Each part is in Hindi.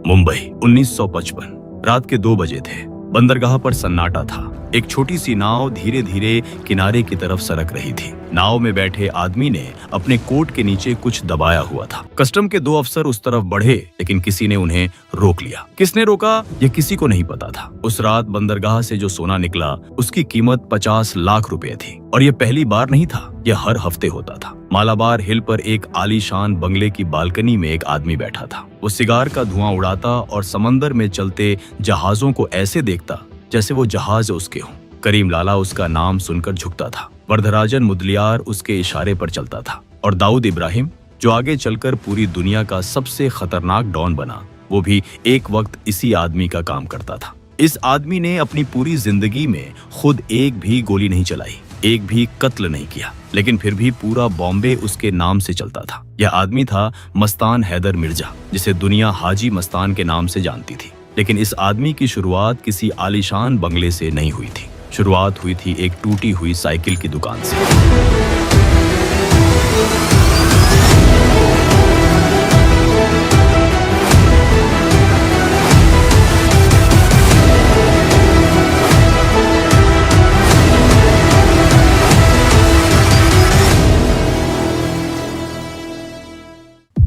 मुंबई 1955 रात के 2 बजे थे। बंदरगाह पर सन्नाटा था। एक छोटी सी नाव धीरे धीरे किनारे की तरफ सरक रही थी। नाव में बैठे आदमी ने अपने कोट के नीचे कुछ दबाया हुआ था। कस्टम के 2 अफसर उस तरफ बढ़े, लेकिन किसी ने उन्हें रोक लिया। किसने रोका यह किसी को नहीं पता था। उस रात बंदरगाह से जो सोना निकला उसकी कीमत 50 लाख रुपए थी, और यह पहली बार नहीं था, यह हर हफ्ते होता था। मालाबार हिल पर एक आलीशान बंगले की बालकनी में एक आदमी बैठा था। वो सिगार का धुआं उड़ाता और समंदर में चलते जहाजों को ऐसे देखता जैसे वो जहाज उसके हों। करीम लाला उसका नाम सुनकर झुकता था। वरदराजन मुदलियार उसके इशारे पर चलता था, और दाऊद इब्राहिम, जो आगे चलकर पूरी दुनिया का सबसे खतरनाक डॉन बना, वो भी एक वक्त इसी आदमी का काम करता था। इस आदमी ने अपनी पूरी जिंदगी में खुद एक भी गोली नहीं चलाई, एक भी कत्ल नहीं किया, लेकिन फिर भी पूरा बॉम्बे उसके नाम से चलता था। यह आदमी था मस्तान हैदर मिर्जा, जिसे दुनिया हाजी मस्तान के नाम से जानती थी। लेकिन इस आदमी की शुरुआत किसी आलीशान बंगले से नहीं हुई थी। शुरुआत हुई थी एक टूटी हुई साइकिल की दुकान से।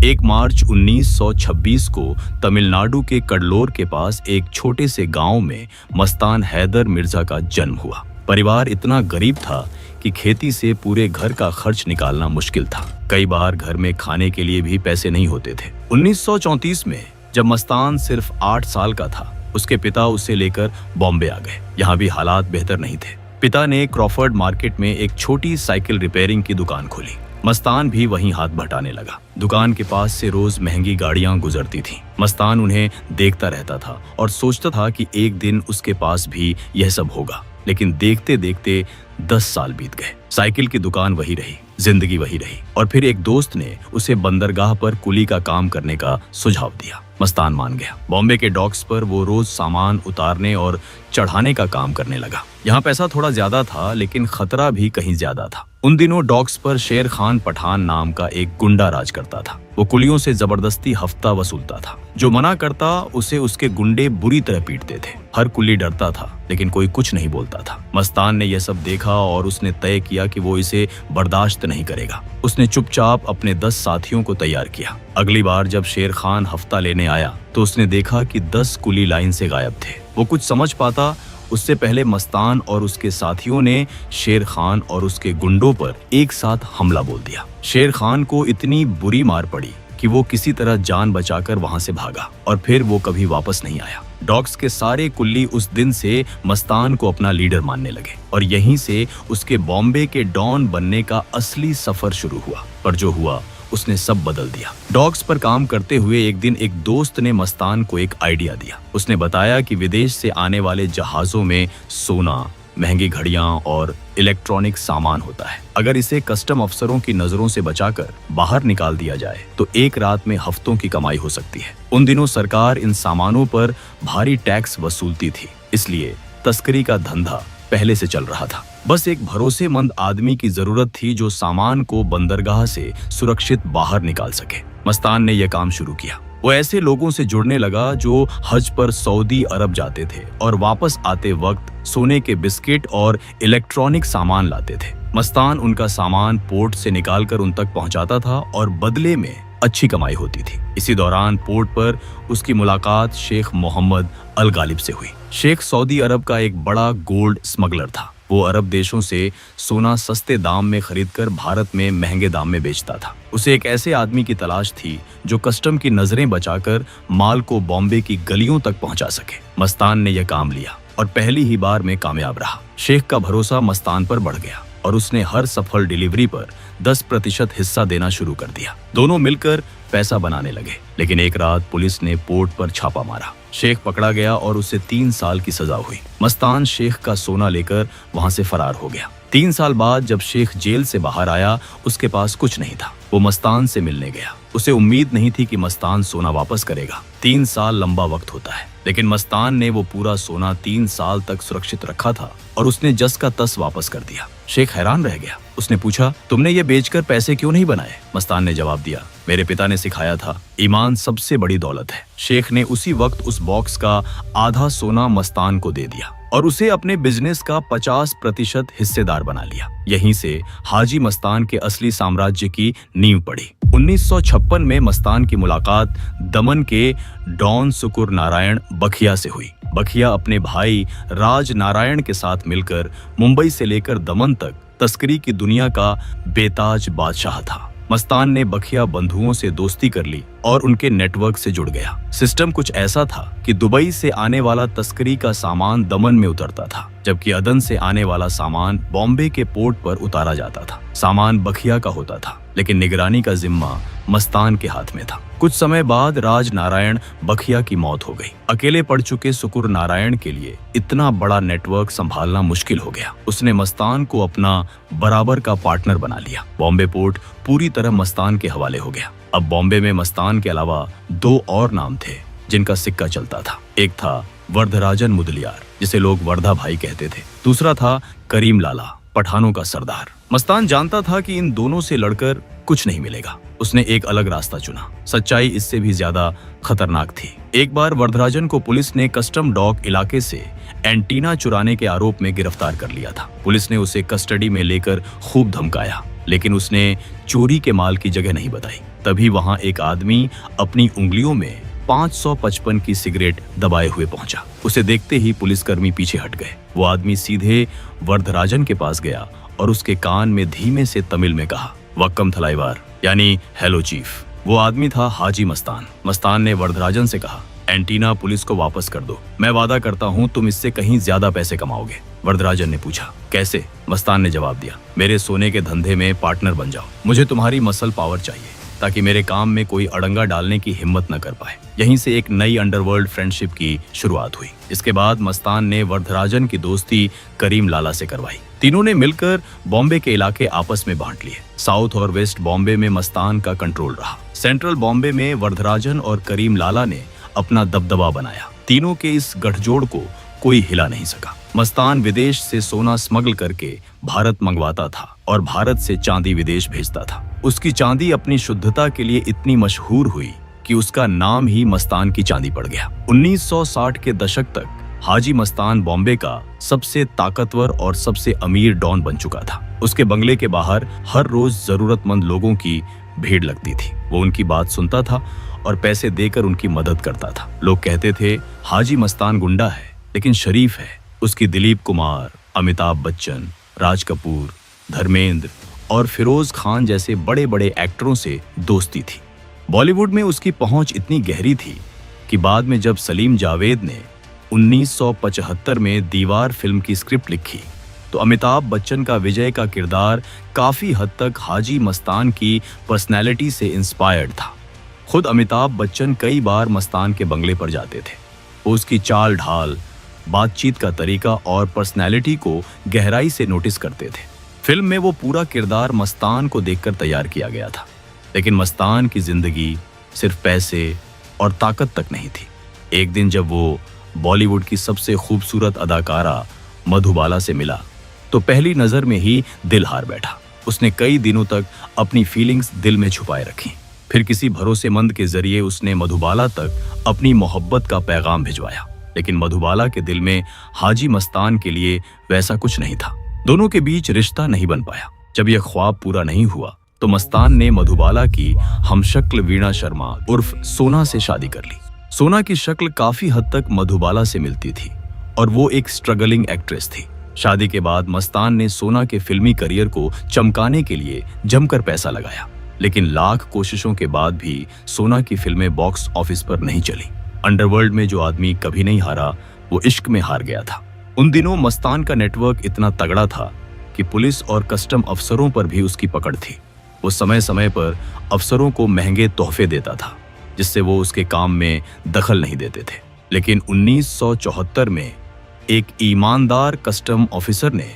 एक मार्च 1926 को तमिलनाडु के कडलोर के पास एक छोटे से गांव में मस्तान हैदर मिर्जा का जन्म हुआ। परिवार इतना गरीब था कि खेती से पूरे घर का खर्च निकालना मुश्किल था। कई बार घर में खाने के लिए भी पैसे नहीं होते थे। 1934 में जब मस्तान सिर्फ 8 साल का था, उसके पिता उसे लेकर बॉम्बे आ गए। यहाँ भी हालात बेहतर नहीं थे। पिता ने क्रॉफर्ड मार्केट में एक छोटी साइकिल रिपेयरिंग की दुकान खोली। मस्तान भी वहीं हाथ बटाने लगा। दुकान के पास से रोज महंगी गाड़ियां गुजरती थीं। मस्तान उन्हें देखता रहता था और सोचता था कि एक दिन उसके पास भी यह सब होगा। लेकिन देखते देखते 10 साल बीत गए। साइकिल की दुकान वही रही, जिंदगी वही रही। और फिर एक दोस्त ने उसे बंदरगाह पर कुली का काम करने का सुझाव दिया। मस्तान मान गया। बॉम्बे के डॉक्स पर वो रोज सामान उतारने और चढ़ाने का काम करने लगा। यहाँ पैसा थोड़ा ज्यादा था, लेकिन खतरा भी कहीं ज्यादा था। उन दिनों डॉक्स पर शेर खान पठान नाम का एक गुंडा राज करता था। वो कुलियों से जबरदस्ती हफ्ता वसूलता था। जो मना करता उसे उसके गुंडे बुरी तरह पीटते थे। हर कुली डरता था, लेकिन कोई कुछ नहीं बोलता था। मस्तान ने यह सब देखा और उसने तय किया कि वो इसे बर्दाश्त नहीं करेगा। उसने चुपचाप अपने 10 साथियों को तैयार किया। अगली बार जब शेर खान हफ्ता लेने आया तो उसने देखा कि 10 कुली लाइन से गायब थे। वो कुछ समझ पाता उससे पहले मस्तान और उसके साथियों ने शेर खान और उसके गुंडों पर एक साथ हमला बोल दिया। शेर खान को इतनी बुरी मार पड़ी कि वो किसी तरह जान बचाकर वहां से भागा, और फिर वो कभी वापस नहीं आया। डॉग्स के सारे कुल्ली उस दिन से मस्तान को अपना लीडर मानने लगे, और यहीं से उसके बॉम्बे के डॉन बनने का असली सफर शुरू हुआ। पर जो हुआ उसने सब बदल दिया। डॉग्स पर काम करते हुए एक दिन एक दोस्त ने मस्तान को एक आइडिया दिया। उसने बताया कि विदेश से आने वाले जहाजों में सोना, महंगी घड़ियां और इलेक्ट्रॉनिक सामान होता है। अगर इसे कस्टम अफसरों की नजरों से बचाकर बाहर निकाल दिया जाए तो एक रात में हफ्तों की कमाई हो सकती है। उन दिनों सरकार इन सामानों पर भारी टैक्स वसूलती थी, इसलिए तस्करी का धंधा पहले से चल रहा था। बस एक भरोसेमंद आदमी की जरूरत थी जो सामान को बंदरगाह से सुरक्षित बाहर निकाल सके। मस्तान ने यह काम शुरू किया। वो ऐसे लोगों से जुड़ने लगा जो हज पर सऊदी अरब जाते थे और वापस आते वक्त सोने के बिस्किट और इलेक्ट्रॉनिक सामान लाते थे। मस्तान उनका सामान पोर्ट से निकालकर उन तक पहुंचाता था और बदले में अच्छी कमाई होती थी। इसी दौरान पोर्ट पर उसकी मुलाकात शेख मोहम्मद अल गालिब से हुई। शेख सऊदी अरब का एक बड़ा गोल्ड स्मगलर था। वो अरब देशों से सोना सस्ते दाम में खरीदकर भारत में महंगे दाम में बेचता था। उसे एक ऐसे आदमी की तलाश थी जो कस्टम की नजरें बचाकर माल को बॉम्बे की गलियों तक पहुंचा सके। मस्तान ने यह काम लिया और पहली ही बार में कामयाब रहा। शेख का भरोसा मस्तान पर बढ़ गया और उसने हर सफल डिलीवरी पर 10% हिस्सा देना शुरू कर दिया। दोनों मिलकर पैसा बनाने लगे। लेकिन एक रात पुलिस ने पोर्ट पर छापा मारा। शेख पकड़ा गया और उसे 3 साल की सजा हुई। मस्तान शेख का सोना लेकर वहां से फरार हो गया। 3 साल बाद जब शेख जेल से बाहर आया, उसके पास कुछ नहीं था। वो मस्तान से मिलने गया। उसे उम्मीद नहीं थी कि मस्तान सोना वापस करेगा। 3 साल लंबा वक्त होता है, लेकिन मस्तान ने वो पूरा सोना 3 साल तक सुरक्षित रखा था और उसने जस का तस वापस कर दिया। शेख हैरान रह गया। उसने पूछा, तुमने ये बेचकर पैसे क्यों नहीं बनाए? मस्तान ने जवाब दिया, मेरे पिता ने सिखाया था, ईमान सबसे बड़ी दौलत है। शेख ने उसी वक्त उस बॉक्स का आधा सोना मस्तान को दे दिया और उसे अपने बिजनेस का 50% हिस्सेदार बना लिया। यहीं से हाजी मस्तान के असली साम्राज्य की नींव पड़ी। 1956 में मस्तान की मुलाकात दमन के डॉन सुकुर नारायण बखिया से हुई। बखिया अपने भाई राज नारायण के साथ मिलकर मुंबई से लेकर दमन तक तस्करी की दुनिया का बेताज बादशाह था। मस्तान ने बखिया बंधुओं से दोस्ती कर ली और उनके नेटवर्क से जुड़ गया। सिस्टम कुछ ऐसा था कि दुबई से आने वाला तस्करी का सामान दमन में उतरता था, जबकि अदन से आने वाला सामान बॉम्बे के पोर्ट पर उतारा जाता था। सामान बखिया का होता था, लेकिन निगरानी का जिम्मा मस्तान के हाथ में था। कुछ समय बाद राज नारायण बखिया की मौत हो गई। अकेले पड़ चुके सुकुर नारायण के लिए इतना बड़ा नेटवर्क संभालना मुश्किल हो गया। उसने मस्तान को अपना बराबर का पार्टनर बना लिया। बॉम्बे पोर्ट पूरी तरह मस्तान के हवाले हो गया। अब बॉम्बे में मस्तान के अलावा 2 और नाम थे जिनका सिक्का चलता था। एक था वर्धराजन मुदलियार, जिसे लोग वर्धा भाई कहते थे। दूसरा था करीम लाला, पठानों का सरदार। मस्तान जानता था कि इन दोनों से लड़कर कुछ नहीं मिलेगा। उसने एक अलग रास्ता चुना। सच्चाई इससे भी ज्यादा खतरनाक थी। एक बार वर्धराजन को पुलिस ने कस्टम डॉक इलाके से एंटीना चुराने के आरोप में गिरफ्तार कर लिया था। पुलिस ने उसे कस्टडी में लेकर खूब धमकाया, लेकिन उसने चोरी के माल की जगह नहीं बताई। तभी वहां एक आदमी अपनी उंगलियों में 555 की सिगरेट दबाए हुए पहुंचा। उसे देखते ही पुलिसकर्मी पीछे हट गए। वो आदमी सीधे वर्धराजन के पास गया और उसके कान में धीमे से तमिल में कहा, वक्कम थलाइवार, यानी हेलो चीफ। वो आदमी था हाजी मस्तान। मस्तान ने वर्धराजन से कहा, एंटीना पुलिस को वापस कर दो। मैं वादा करता हूँ तुम इससे कहीं ज्यादा पैसे कमाओगे। वर्धराजन ने पूछा, कैसे? मस्तान ने जवाब दिया, मेरे सोने के धंधे में पार्टनर बन जाओ। मुझे तुम्हारी मसल पावर चाहिए ताकि मेरे काम में कोई अड़ंगा डालने की हिम्मत न कर पाए। यहीं से एक नई अंडरवर्ल्ड फ्रेंडशिप की शुरुआत हुई। इसके बाद मस्तान ने वर्धराजन की दोस्ती करीम लाला से करवाई। तीनों ने मिलकर बॉम्बे के इलाके आपस में बांट लिए। साउथ और वेस्ट बॉम्बे में मस्तान का कंट्रोल रहा। सेंट्रल बॉम्बे में वर्धराजन और करीम लाला ने अपना दबदबा बनाया। तीनों के इस गठजोड़ को कोई हिला नहीं सका। मस्तान विदेश से सोना स्मगल करके भारत मंगवाता था और भारत से चांदी विदेश भेजता था। उसकी चांदी अपनी शुद्धता के लिए इतनी मशहूर हुई कि उसका नाम ही मस्तान की चांदी पड़ गया। 1960 के दशक तक हाजी मस्तान बॉम्बे का सबसे ताकतवर और सबसे अमीर डॉन बन चुका था। उसके बंगले के बाहर हर रोज जरूरतमंद लोगों की भीड़ लगती थी। वो उनकी बात सुनता था और पैसे देकर उनकी मदद करता था। लोग कहते थे, हाजी मस्तान गुंडा है लेकिन शरीफ है। उसकी दिलीप कुमार, अमिताभ बच्चन, राज कपूर, धर्मेंद्र और फिरोज खान जैसे बड़े बड़े एक्टरों से दोस्ती थी। बॉलीवुड में उसकी पहुंच इतनी गहरी थी कि बाद में जब सलीम जावेद ने 1975 में दीवार फिल्म की स्क्रिप्ट लिखी तो अमिताभ बच्चन का विजय का किरदार काफी हद तक हाजी मस्तान की पर्सनैलिटी से इंस्पायर्ड था। खुद अमिताभ बच्चन कई बार मस्तान के बंगले पर जाते थे। वो उसकी चाल ढाल, बातचीत का तरीका और पर्सनैलिटी को गहराई से नोटिस करते थे। फिल्म में वो पूरा किरदार मस्तान को देखकर तैयार किया गया था। लेकिन मस्तान की जिंदगी सिर्फ पैसे और ताकत तक नहीं थी। एक दिन जब वो बॉलीवुड की सबसे खूबसूरत अदाकारा मधुबाला से मिला तो पहली नजर में ही दिल हार बैठा। उसने कई दिनों तक अपनी फीलिंग्स दिल में छुपाए रखी। फिर किसी भरोसेमंद के जरिए उसने मधुबाला तक अपनी मोहब्बत का पैगाम भिजवाया। लेकिन मधुबाला के दिल में हाजी मस्तान के लिए वैसा कुछ नहीं था। दोनों के बीच रिश्ता नहीं बन पाया। जब यह ख्वाब पूरा नहीं हुआ तो मस्तान ने मधुबाला की हमशक्ल वीणा शर्मा उर्फ सोना से शादी कर ली। सोना की शक्ल काफी हद तक मधुबाला से मिलती थी और वो एक स्ट्रगलिंग एक्ट्रेस थी। शादी के बाद मस्तान ने सोना के फिल्मी करियर को चमकाने के लिए जमकर पैसा लगाया। लेकिन लाख कोशिशों के बाद भी सोना की फिल्में बॉक्स ऑफिस पर नहीं चली। अंडरवर्ल्ड में जो आदमी कभी नहीं हारा वो इश्क में हार गया था। उन दिनों मस्तान का नेटवर्क इतना तगड़ा था कि पुलिस और कस्टम अफसरों पर भी उसकी पकड़ थी। वो समय समय पर अफसरों को महंगे तोहफे देता था जिससे वो उसके काम में दखल नहीं देते थे। लेकिन 1974 में एक ईमानदार कस्टम ऑफिसर ने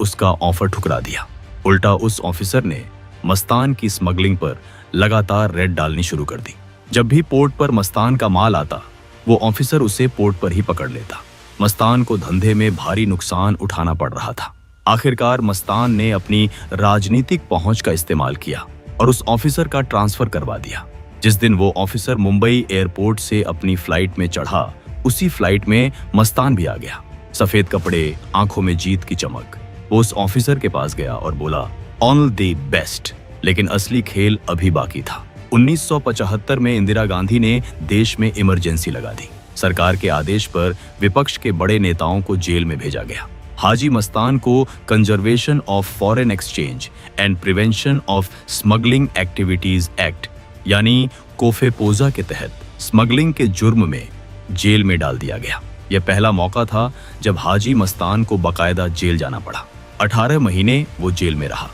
उसका ऑफर ठुकरा दिया। उल्टा उस ऑफिसर ने मस्तान की स्मगलिंग पर लगातार रेड डालनी शुरू कर दी। जब भी पोर्ट पर मस्तान का माल आता वो ऑफिसर उसे पोर्ट पर ही पकड़ लेता। मस्तान को धंधे में भारी नुकसान उठाना पड़ रहा था। आखिरकार मस्तान ने अपनी राजनीतिक पहुंच का इस्तेमाल किया और उस ऑफिसर का ट्रांसफर करवा दिया। जिस दिन वो ऑफिसर मुंबई एयरपोर्ट से अपनी फ्लाइट में चढ़ा, उसी फ्लाइट में मस्तान भी आ गया। सफेद कपड़े, आंखों में जीत की चमक। वो उस ऑफिसर के पास गया और बोला, ऑल द बेस्ट। लेकिन असली खेल अभी बाकी था। 1975 में इंदिरा गांधी ने देश में इमरजेंसी लगा दी। सरकार के आदेश पर विपक्ष के बड़े नेताओं को जेल में भेजा गया। हाजी मस्तान को conservation of foreign exchange and prevention of smuggling activities act यानी कोफेपोजा के तहत स्मगलिंग के जुर्म में जेल में डाल दिया गया। यह पहला मौका था जब हाजी मस्तान को बाकायदा जेल जाना पड़ा। 18 महीने वो जेल में रहा।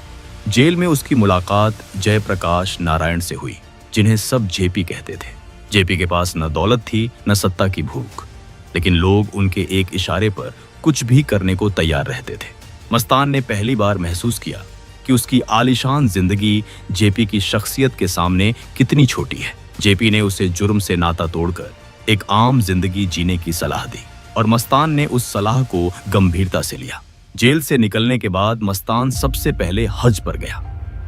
जेल में उसकी मुलाकात जयप्रकाश नारायण से हुई, जिन्हें सब जेपी कहते थे। जेपी के पास न दौलत थी न सत्ता की भूख, लेकिन लोग उनके एक इशारे पर कुछ भी करने को तैयार रहते थे। मस्तान ने पहली बार महसूस किया कि उसकी आलीशान जिंदगी जेपी की शख्सियत के सामने कितनी छोटी है। जेपी ने उसे जुर्म से नाता तोड़कर एक आम जिंदगी जीने की सलाह दी और मस्तान ने उस सलाह को गंभीरता से लिया। जेल से निकलने के बाद मस्तान सबसे पहले हज पर गया।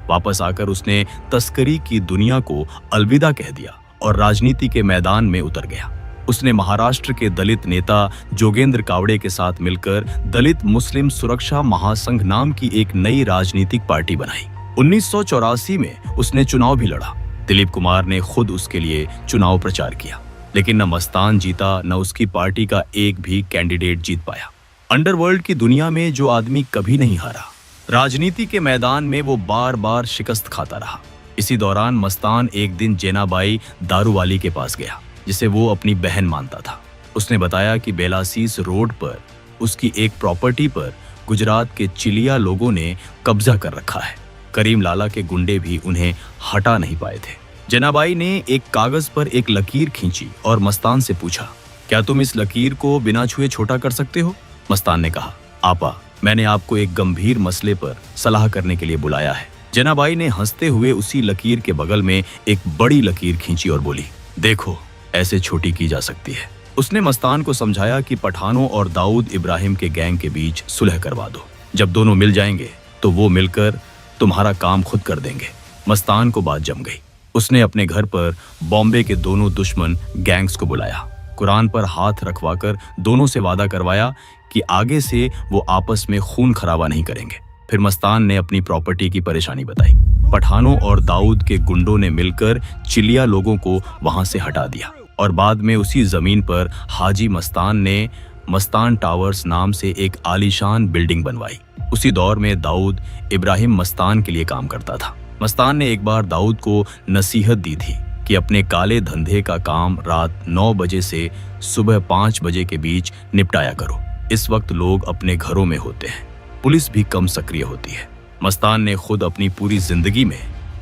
वापस आकर उसने तस्करी की दुनिया को अलविदा कह दिया और राजनीति के मैदान में उतर गया। उसने महाराष्ट्र के दलित नेता जोगेंद्र कावड़े के साथ मिलकर दलित मुस्लिम सुरक्षा महासंघ नाम की एक नई राजनीतिक पार्टी बनाई। 1984 में उसने चुनाव भी लड़ा। दिलीप कुमार ने खुद उसके लिए चुनाव प्रचार किया, लेकिन न मस्तान जीता न उसकी पार्टी का एक भी कैंडिडेट जीत पाया। अंडरवर्ल्ड की दुनिया में जो आदमी कभी नहीं हारा, राजनीति के मैदान में वो बार बार शिकस्त खाता रहा। इसी दौरान मस्तान एक दिन जेनाबाई दारूवाली के पास गया, जिसे वो अपनी बहन मानता था। उसने बताया कि बेलासीस रोड पर उसकी एक प्रॉपर्टी पर गुजरात के चिलिया लोगों ने कब्जा कर रखा है। करीम लाला के गुंडे भी उन्हें हटा नहीं पाए थे। जेनाबाई ने एक कागज पर एक लकीर खींची और मस्तान से पूछा, क्या तुम इस लकीर को बिना छुए छोटा कर सकते हो? मस्तान ने कहा, आपा, मैंने आपको एक गंभीर मसले पर सलाह करने के लिए बुलाया है। जेनाबाई ने हंसते हुए उसी लकीर के बगल में एक बड़ी लकीर खींची और बोली, देखो, ऐसे छोटी की जा सकती है। उसने मस्तान को समझाया कि पठानों और दाऊद इब्राहिम के गैंग के बीच सुलह करवा दो। जब दोनों मिल जाएंगे तो वो मिलकर तुम्हारा काम खुद कर देंगे। मस्तान को बात जम गई। उसने अपने घर पर बॉम्बे के दोनों दुश्मन गैंग्स को बुलाया। कुरान पर हाथ रखवाकर दोनों से वादा करवाया कि आगे से वो आपस में खून खराबा नहीं करेंगे। फिर मस्तान ने अपनी प्रॉपर्टी की परेशानी बताई। पठानों और दाऊद के गुंडों ने मिलकर चिलिया लोगों को वहां से हटा दिया और बाद में उसी जमीन पर हाजी मस्तान ने मस्तान टावर्स नाम से एक आलीशान बिल्डिंग बनवाई। उसी दौर में दाऊद इब्राहिम मस्तान के लिए काम करता था। मस्तान ने एक बार दाऊद को नसीहत दी थी कि अपने काले धंधे का काम रात 9 बजे से सुबह 5 बजे के बीच निपटाया करो। इस वक्त लोग अपने घरों में होते हैं, पुलिस भी कम सक्रिय होती है। मस्तान ने खुद अपनी पूरी जिंदगी में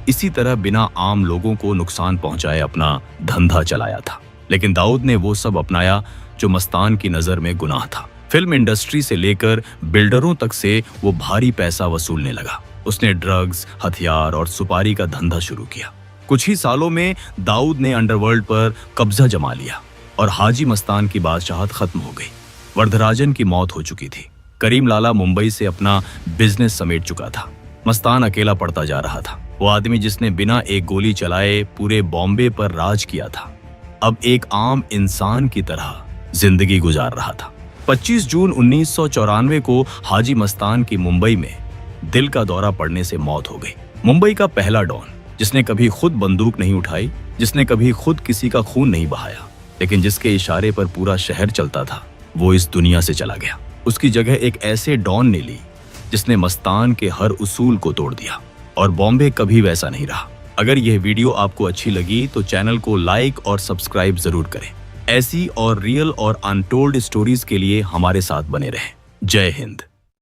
इसी तरह बिना आम लोगों को नुकसान पहुंचाए अपना धंधा चलाया था, लेकिन दाऊद ने वो सब अपनाया जो मस्तान की नजर में गुनाह था। फिल्म इंडस्ट्री से लेकर बिल्डरों तक से वो भारी पैसा वसूलने लगा। उसने ड्रग्स, हथियार और सुपारी का धंधा शुरू किया। कुछ ही सालों में दाऊद ने अंडरवर्ल्ड पर कब्जा जमा लिया और हाजी मस्तान की बादशाहत खत्म हो गई। वरदराजन की मौत हो चुकी थी। करीम लाला मुंबई से अपना बिजनेस समेट चुका था। मस्तान अकेला पड़ता जा रहा था। वो आदमी जिसने बिना एक गोली चलाए पूरे बॉम्बे पर राज किया था, अब एक आम इंसान की तरह जिंदगी गुजार रहा था। 25 जून 1994 को हाजी मस्तान की मुंबई में दिल का दौरा पड़ने से मौत हो गई। मुंबई का पहला डॉन, जिसने कभी खुद बंदूक नहीं उठाई, जिसने कभी खुद किसी का खून नहीं बहाया, लेकिन जिसके इशारे पर पूरा शहर चलता था, वो इस दुनिया से चला गया। उसकी जगह एक ऐसे डॉन ने ली जिसने मस्तान के हर उसूल को तोड़ दिया, और बॉम्बे कभी वैसा नहीं रहा। अगर यह वीडियो आपको अच्छी लगी तो चैनल को लाइक और सब्सक्राइब जरूर करें। ऐसी और रियल और अनटोल्ड स्टोरीज के लिए हमारे साथ बने रहें। जय हिंद।